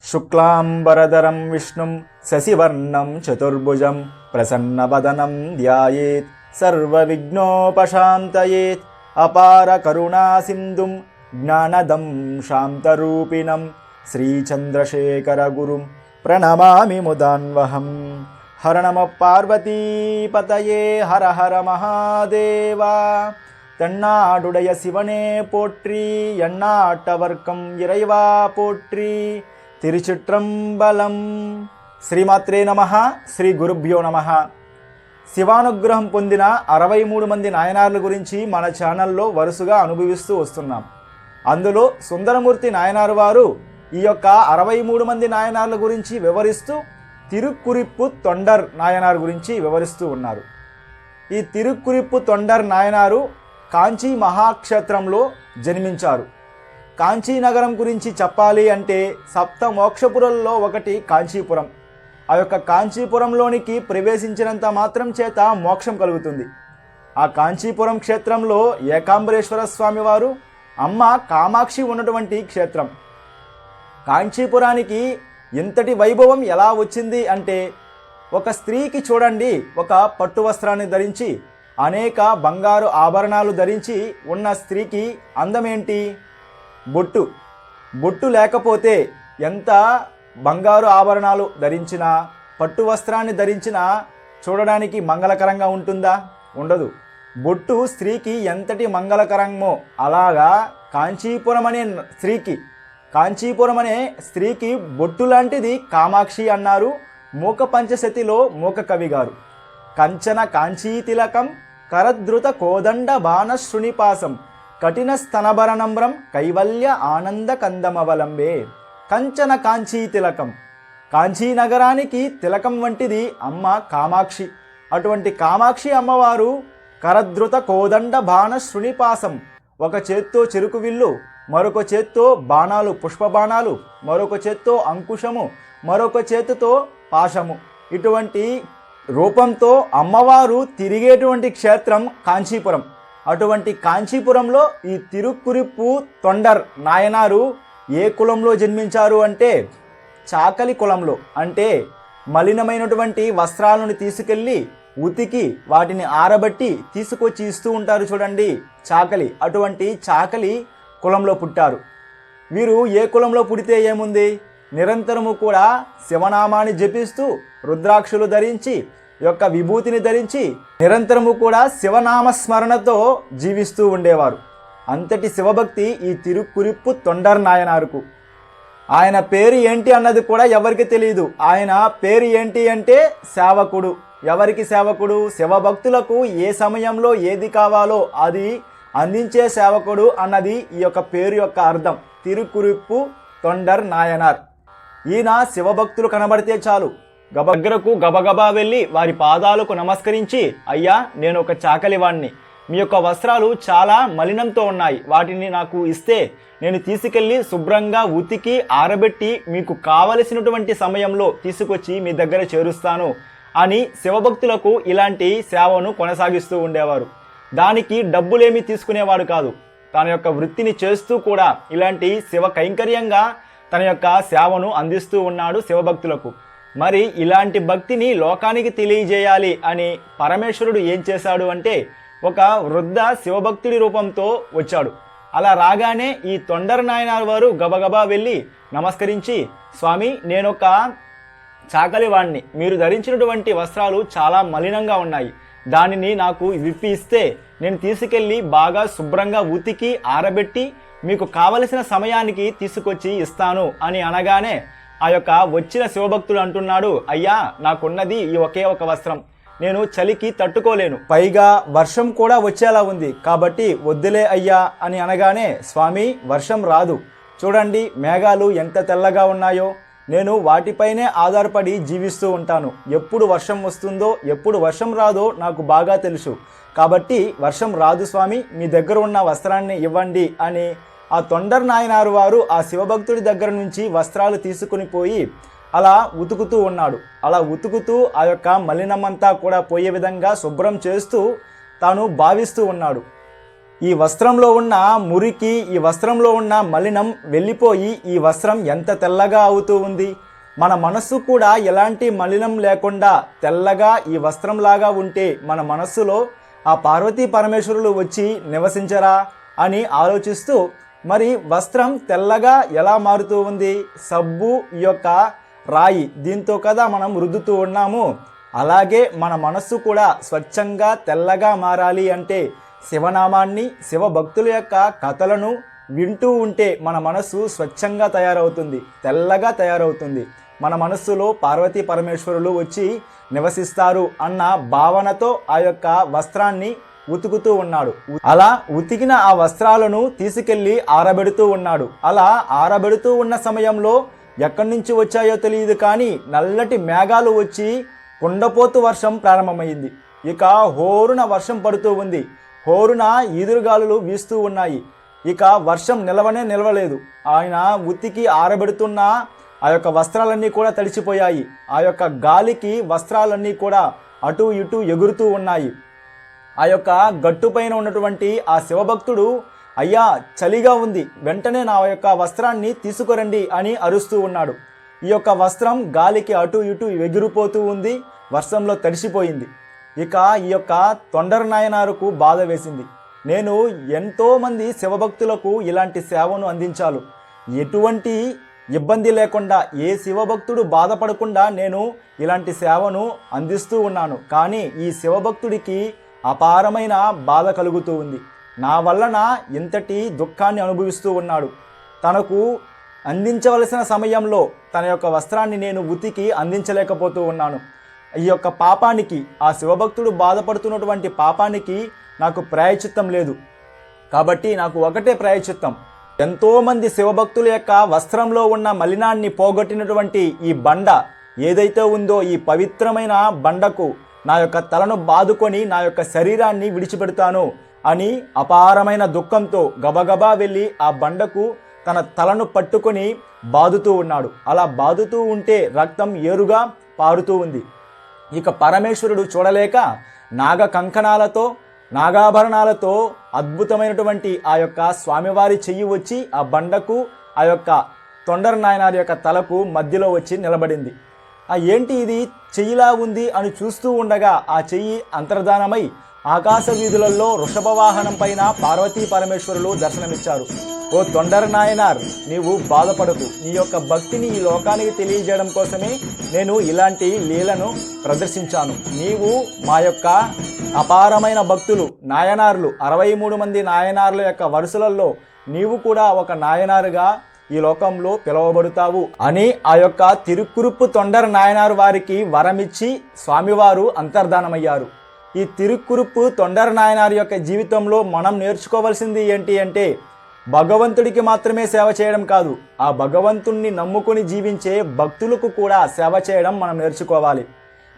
శుక్లాంబరధరం విష్ణుం శశివర్ణం చతుర్భుజం ప్రసన్నవదనం ధ్యాయేత్ సర్వవిఘ్నోపశాంతయేత్ అపార కరుణా సింధుం జ్ఞానదం శాంతరూపిణం శ్రీచంద్రశేఖర గురుం ప్రణమామి ముదాన్వహం. హర నమ పార్వతీపతయే హర హర మహాదేవా. தென்னாடுடைய சிவனே போற்றி, எண்ணாட்டவர்க்கம் இறைவா போற்றி, తిరుచిట్రంబలం. శ్రీమాత్రే నమః. శ్రీ గురుభ్యో నమః. శివానుగ్రహం పొందిన 63 మంది నాయనార్ల గురించి మన ఛానల్లో వరుసగా అనుభవిస్తూ వస్తున్నాం. అందులో సుందరమూర్తి నాయనారు వారు ఈ యొక్క 63 మంది నాయనార్ల గురించి వివరిస్తూ తిరుక్కురిప్పు తొండర్ నాయనార్ గురించి వివరిస్తూ ఉన్నారు. ఈ తిరుక్కురిప్పు తొండర్ నాయనారు కాంచీ మహాక్షేత్రంలో జన్మించారు. కాంచీ నగరం గురించి చెప్పాలి అంటే సప్త మోక్షపురంలో ఒకటి కాంచీపురం. ఆ యొక్క కాంచీపురంలోనికి ప్రవేశించినంత మాత్రం చేత మోక్షం కలుగుతుంది. ఆ కాంచీపురం క్షేత్రంలో ఏకాంబరేశ్వర స్వామి వారు, అమ్మ కామాక్షి ఉన్నటువంటి క్షేత్రం. కాంచీపురానికి ఇంతటి వైభవం ఎలా వచ్చింది అంటే, ఒక స్త్రీకి చూడండి, ఒక పట్టు వస్త్రాన్ని ధరించి అనేక బంగారు ఆభరణాలు ధరించి ఉన్న స్త్రీకి అందమేంటి? బొట్టు. బొట్టు లేకపోతే ఎంత బంగారు ఆభరణాలు ధరించినా, పట్టు వస్త్రాన్ని ధరించినా చూడడానికి మంగళకరంగా ఉంటుందా? ఉండదు. బొట్టు స్త్రీకి ఎంతటి మంగళకరమో అలాగా కాంచీపురం అనే స్త్రీకి బొట్టు లాంటిది కామాక్షి అన్నారు మూక పంచశతిలో మూక కవి గారు. కంచన కాంచీతిలకం కరద్రుత కోదండ బాణ శృణిపాసం కఠిన స్తనభరణంబ్రం కైవల్య ఆనంద కందమవలంబే. కంచన కాంచీ తిలకం, కాంచీ నగరానికి తిలకం వంటిది అమ్మ కామాక్షి. అటువంటి కామాక్షి అమ్మవారు కరద్రుత కోదండ బాణ శృణిపాసం, ఒక చేత్తో చెరుకు విల్లు, మరొక చేత్తో బాణాలు, పుష్పబాణాలు, మరొక చేత్తో అంకుశము, మరొక చేతితో పాశము, ఇటువంటి రూపంతో అమ్మవారు తిరిగేటువంటి క్షేత్రం కాంచీపురం. అటువంటి కాంచీపురంలో ఈ తిరుక్కురిప్పు తొండర్ నాయనారు ఏ కులంలో జన్మించారు అంటే చాకలి కులంలో. అంటే మలినమైనటువంటి వస్త్రాలను తీసుకెళ్ళి ఉతికి వాటిని ఆరబట్టి తీసుకొచ్చి ఇస్తూ ఉంటారు చూడండి, చాకలి. అటువంటి చాకలి కులంలో పుట్టారు. వీరు ఏ కులంలో పుడితే ఏముంది, నిరంతరము కూడా శివనామాన్ని జపిస్తూ రుద్రాక్షలు ధరించి యొక్క విభూతిని ధరించి నిరంతరము కూడా శివనామస్మరణతో జీవిస్తూ ఉండేవారు. అంతటి శివభక్తి ఈ తిరుక్కురిప్పు తొండర్ నాయనారుకు. ఆయన పేరు ఏంటి అన్నది కూడా ఎవరికి తెలియదు. ఆయన పేరు ఏంటి అంటే సేవకుడు. ఎవరికి సేవకుడు? శివభక్తులకు ఏ సమయంలో ఏది కావాలో అది అందించే సేవకుడు అన్నది ఈ యొక్క పేరు యొక్క అర్థం. తిరుక్కురిప్పు తొండర్ నాయనార్. ఈయన శివభక్తులు కనబడితే చాలు దగ్గరకు గబగబా వెళ్ళి వారి పాదాలకు నమస్కరించి, అయ్యా నేను ఒక చాకలివాణ్ణి, మీ యొక్క వస్త్రాలు చాలా మలినంతో ఉన్నాయి, వాటిని నాకు ఇస్తే నేను తీసుకెళ్ళి శుభ్రంగా ఉతికి ఆరబెట్టి మీకు కావలసినటువంటి సమయంలో తీసుకొచ్చి మీ దగ్గర చేరుస్తాను అని శివభక్తులకు ఇలాంటి సేవను కొనసాగిస్తూ ఉండేవారు. దానికి డబ్బులేమీ తీసుకునేవాడు కాదు. తన యొక్క వృత్తిని చేస్తూ కూడా ఇలాంటి శివ కైంకర్యంగా తన యొక్క సేవను అందిస్తూ ఉన్నాడు శివభక్తులకు. మరి ఇలాంటి భక్తిని లోకానికి తెలియజేయాలి అని పరమేశ్వరుడు ఏం చేశాడు అంటే ఒక వృద్ధ శివభక్తుడి రూపంతో వచ్చాడు. అలా రాగానే ఈ తొండర్ నాయనార్ వారు గబగబా వెళ్ళి నమస్కరించి, స్వామి నేనొక చాకలివాణ్ణి, మీరు ధరించినటువంటి వస్త్రాలు చాలా మలినంగా ఉన్నాయి, దానిని నాకు విప్పి ఇస్తే నేను తీసుకెళ్ళి బాగా శుభ్రంగా ఉతికి ఆరబెట్టి మీకు కావలసిన సమయానికి తీసుకొచ్చి ఇస్తాను అని అనగానే ఆ యొక్క వచ్చిన శివభక్తుడు అంటున్నాడు, అయ్యా నాకున్నది ఈ ఒకే ఒక వస్త్రం, నేను చలికి తట్టుకోలేను, పైగా వర్షం కూడా వచ్చేలా ఉంది, కాబట్టి వద్దులే అయ్యా అని అనగానే, స్వామి వర్షం రాదు, చూడండి మేఘాలు ఎంత తెల్లగా ఉన్నాయో, నేను వాటిపైనే ఆధారపడి జీవిస్తూ ఉంటాను, ఎప్పుడు వర్షం వస్తుందో ఎప్పుడు వర్షం రాదో నాకు బాగా తెలుసు, కాబట్టి వర్షం రాదు స్వామి, మీ దగ్గర ఉన్న వస్త్రాన్ని ఇవ్వండి అని ఆ తొండర్ నాయనారు వారు ఆ శివభక్తుడి దగ్గర నుంచి వస్త్రాలు తీసుకుని పోయి అలా ఉతుకుతూ ఉన్నాడు. అలా ఉతుకుతూ ఆ యొక్క మలినమంతా కూడా పోయే విధంగా శుభ్రం చేస్తూ తాను భావిస్తూ ఉన్నాడు. ఈ వస్త్రంలో ఉన్న మురికి, ఈ వస్త్రంలో ఉన్న మలినం వెళ్ళిపోయి ఈ వస్త్రం ఎంత తెల్లగా అవుతూ ఉంది. మన మనస్సు కూడా ఎలాంటి మలినం లేకుండా తెల్లగా ఈ వస్త్రంలాగా ఉంటే మన మనస్సులో ఆ పార్వతీ పరమేశ్వరులు వచ్చి నివసించరా అని ఆలోచిస్తూ, మరి వస్త్రం తెల్లగా ఎలా మారుతూ ఉంది? సబ్బు ఈ యొక్క రాయి దీంతో కదా మనం రుద్దుతూ ఉన్నాము. అలాగే మన మనస్సు కూడా స్వచ్ఛంగా తెల్లగా మారాలి అంటే శివనామాన్ని, శివభక్తుల యొక్క కథలను వింటూ ఉంటే మన మనస్సు స్వచ్ఛంగా తయారవుతుంది, తెల్లగా తయారవుతుంది. మన మనస్సులో పార్వతీ పరమేశ్వరులు వచ్చి నివసిస్తారు అన్న భావనతో ఆ యొక్క వస్త్రాన్ని ఉతుకుతూ ఉన్నాడు. అలా ఉతికిన ఆ వస్త్రాలను తీసుకెళ్లి ఆరబెడుతూ ఉన్నాడు. అలా ఆరబెడుతూ ఉన్న సమయంలో ఎక్కడి నుంచి వచ్చాయో తెలియదు, కానీ నల్లటి మేఘాలు వచ్చి కుండపోతు వర్షం ప్రారంభమైంది. ఇక హోరున వర్షం పడుతూ ఉంది, హోరున ఈదురుగాలులు వీస్తూ ఉన్నాయి. ఇక వర్షం నిలవలేదు. ఆయన ఉతికి ఆరబెడుతున్న ఆ యొక్క వస్త్రాలన్నీ కూడా తడిచిపోయాయి. ఆ యొక్క గాలికి వస్త్రాలన్నీ కూడా అటు ఇటు ఎగురుతూ ఉన్నాయి. ఆ యొక్క గట్టుపైన ఉన్నటువంటి ఆ శివభక్తుడు, అయ్యా చలిగా ఉంది, వెంటనే నా యొక్క వస్త్రాన్ని తీసుకురండి అని అరుస్తూ ఉన్నాడు. ఈ యొక్క వస్త్రం గాలికి అటు ఇటు ఎగిరిపోతూ ఉంది, వర్షంలో తడిసిపోయింది. ఇక ఈ యొక్క తొండర నాయనారుకు బాధ వేసింది. నేను ఎంతోమంది శివభక్తులకు ఇలాంటి సేవను అందించాలి, ఎటువంటి ఇబ్బంది లేకుండా, ఏ శివభక్తుడు బాధపడకుండా నేను ఇలాంటి సేవను అందిస్తూ ఉన్నాను. కానీ ఈ శివభక్తుడికి అపారమైన బాధ కలుగుతూ ఉంది. నా వలన ఇంతటి దుఃఖాన్ని అనుభవిస్తూ ఉన్నాడు. తనకు అందించవలసిన సమయంలో తన యొక్క వస్త్రాన్ని నేను ఉతికి అందించలేకపోతూ ఉన్నాను. ఈ యొక్క పాపానికి, ఆ శివభక్తుడు బాధపడుతున్నటువంటి పాపానికి నాకు ప్రాయశ్చిత్తం లేదు. కాబట్టి నాకు ఒకటే ప్రాయశ్చిత్తం, ఎంతోమంది శివభక్తుల యొక్క వస్త్రంలో ఉన్న మలినాన్ని పోగొట్టినటువంటి ఈ బండ ఏదైతే ఉందో, ఈ పవిత్రమైన బండకు నా యొక్క తలను బాదుకొని నా యొక్క శరీరాన్ని విడిచిపెడతాను అని అపారమైన దుఃఖంతో గబగబా వెళ్ళి ఆ బండకు తన తలను పట్టుకొని బాదుతూ ఉన్నాడు. అలా బాదుతూ ఉంటే రక్తం ఏరుగా పారుతూ ఉంది. ఇక పరమేశ్వరుడు చూడలేక నాగ కంకణాలతో, నాగాభరణాలతో అద్భుతమైనటువంటి ఆ యొక్క స్వామివారి చెయ్యి వచ్చి ఆ బండకు, ఆ యొక్క తొండర నాయనారి యొక్క తలకు మధ్యలో వచ్చి నిలబడింది. ఏంటి ఇది చెయ్యిలా ఉంది అని చూస్తూ ఉండగా ఆ చెయ్యి అంతర్ధానమై ఆకాశ వీధులలో వృషభవాహనం పైన పార్వతీ పరమేశ్వరులు దర్శనమిచ్చారు. ఓ తొండర నాయనార్, నీవు బాధపడకు, నీ యొక్క భక్తిని ఈ లోకానికి తెలియజేయడం కోసమే నేను ఇలాంటి లీలను ప్రదర్శించాను. నీవు మా యొక్క అపారమైన భక్తులు, నాయనార్లు, 63 మంది నాయనార్ల యొక్క వరుసలలో నీవు కూడా ఒక నాయనారుగా ఈ లోకంలో పిలువబడుతావు అని ఆ యొక్క తిరుక్కురుప్పు తొండర నాయనారు వారికి వరమిచ్చి స్వామివారు అంతర్ధానమయ్యారు. ఈ తిరుక్కురుప్పు తొండర నాయనారు యొక్క జీవితంలో మనం నేర్చుకోవాల్సింది ఏంటి అంటే, భగవంతుడికి మాత్రమే సేవ చేయడం కాదు, ఆ భగవంతుణ్ణి నమ్ముకొని జీవించే భక్తులకు కూడా సేవ చేయడం మనం నేర్చుకోవాలి.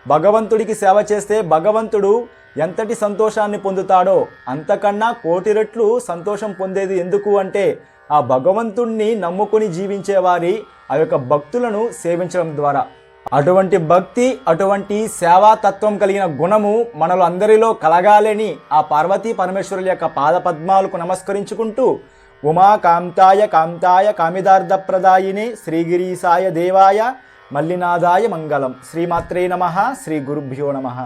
భగవంతుడికి సేవ చేస్తే భగవంతుడు ఎంతటి సంతోషాన్ని పొందుతాడో అంతకన్నా 1,000,000 రెట్లు సంతోషం పొందేది ఎందుకు అంటే, ఆ భగవంతుణ్ణి నమ్ముకొని జీవించే వారి ఆ యొక్క భక్తులను సేవించడం ద్వారా. అటువంటి భక్తి, అటువంటి సేవాతత్వం కలిగిన గుణము మనలో అందరిలో కలగాలని ఆ పార్వతీ పరమేశ్వరుల యొక్క పాదపద్మాలకు నమస్కరించుకుంటూ, ఉమాకాంతాయ కాంతాయ కామిదార్థప్రదాయినే శ్రీగిరీసాయ దేవాయ మల్లినాథాయ మంగళం. శ్రీమాత్రే నమః. శ్రీ గురుభ్యో నమః.